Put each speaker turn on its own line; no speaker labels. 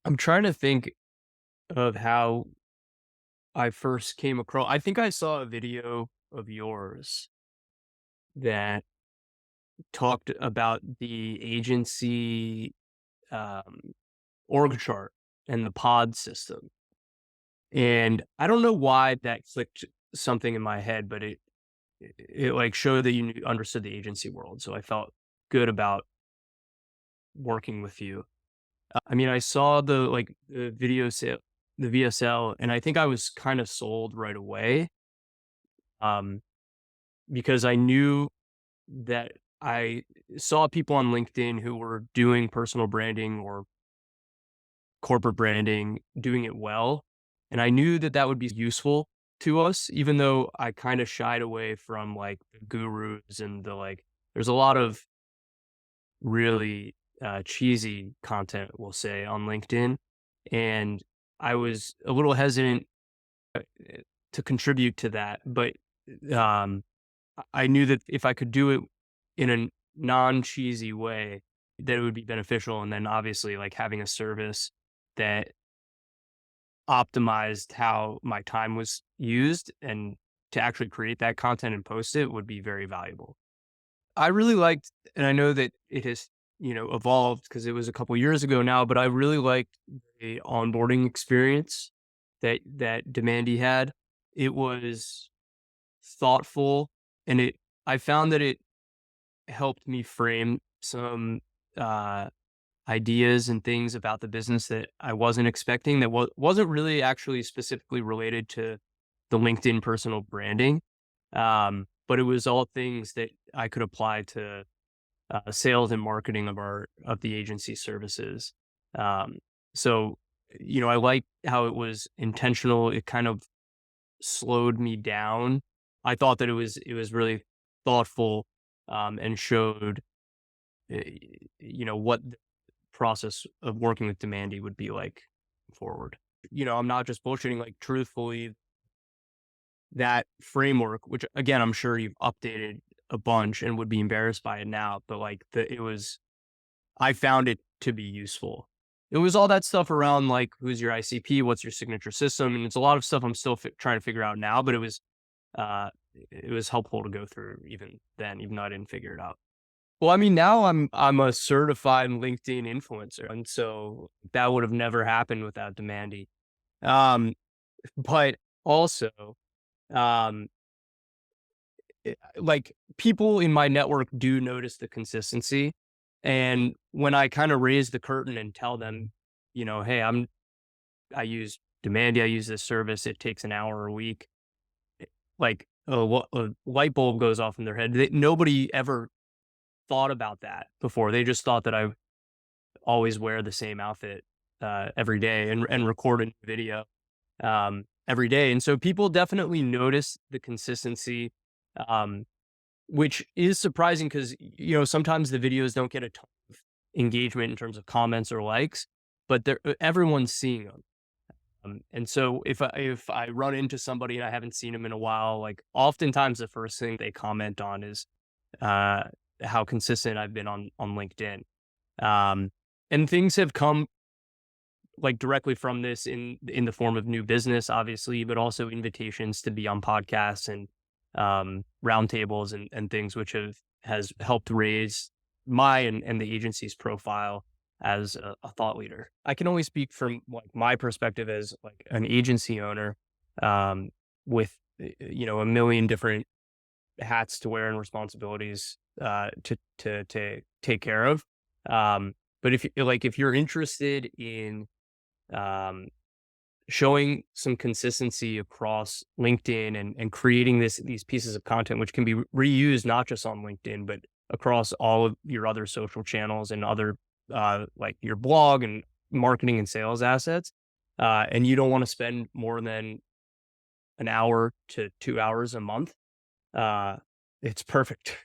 I'm trying to think of how I first came across. I think I saw a video of yours that talked about the agency um, org chart and the pod system. And I don't know why that clicked something in my head, but it like showed that you understood the agency world. So I felt good about working with you. I mean, I saw the video sale, the VSL, and I think I was kind of sold right away. Um, because I knew that I saw people on LinkedIn who were doing personal branding or corporate branding, doing it well. And I knew that that would be useful to us, even though I kind of shied away from like the gurus and there's a lot of really cheesy content, we'll say, on LinkedIn. And I was a little hesitant uh, to contribute to that. But um, I knew that if I could do it in a non-cheesy way, that it would be beneficial. And then obviously like having a service that optimized how my time was used and to actually create that content and post it would be very valuable. I really liked, and I know that it has, evolved because it was a couple years ago now, but I really liked the onboarding experience that Demandy had. It was thoughtful, and I found that it helped me frame some uh, ideas and things about the business that I wasn't expecting that wasn't really actually specifically related to the LinkedIn personal branding. But it was all things that I could apply to sales and marketing of the agency services. Um, so, I like how it was intentional. It kind of slowed me down. I thought that it was really thoughtful, and showed uh, what the process of working with Demandy would be like forward. I'm not just bullshitting. Like truthfully, that framework, which again I'm sure you've updated a bunch and would be embarrassed by it now, but like I found it to be useful. It was all that stuff around like who's your ICP, what's your signature system, and it's a lot of stuff I'm still trying to figure out now. But it was helpful to go through even then, even though I didn't figure it out. Well, I mean, now I'm a certified LinkedIn influencer, and so that would have never happened without Demandy. Um, but also, um, like people in my network do notice the consistency, and when I kind of raise the curtain and tell them, hey, I use Demandy, I use this service, it takes an hour a week, like a light bulb goes off in their head. Nobody ever thought about that before. They just thought that I always wear the same outfit every day and record a video every day. And so people definitely notice the consistency, um, which is surprising because, sometimes the videos don't get a ton of engagement in terms of comments or likes, but everyone's seeing them. And so if I run into somebody and I haven't seen them in a while, like oftentimes the first thing they comment on is uh, how consistent I've been on LinkedIn. Um, and things have come like directly from this in the form of new business, obviously, but also invitations to be on podcasts and roundtables and things, which has helped raise my and the agency's profile as a thought leader. I can only speak from like my perspective as like an agency owner, um, with a million different hats to wear and responsibilities to take care of. Um, but if you're interested in um, showing some consistency across LinkedIn and creating these pieces of content, which can be reused not just on LinkedIn, but across all of your other social channels and other like your blog and marketing and sales assets. And you don't want to spend more than an hour to 2 hours a month. Uh, it's perfect.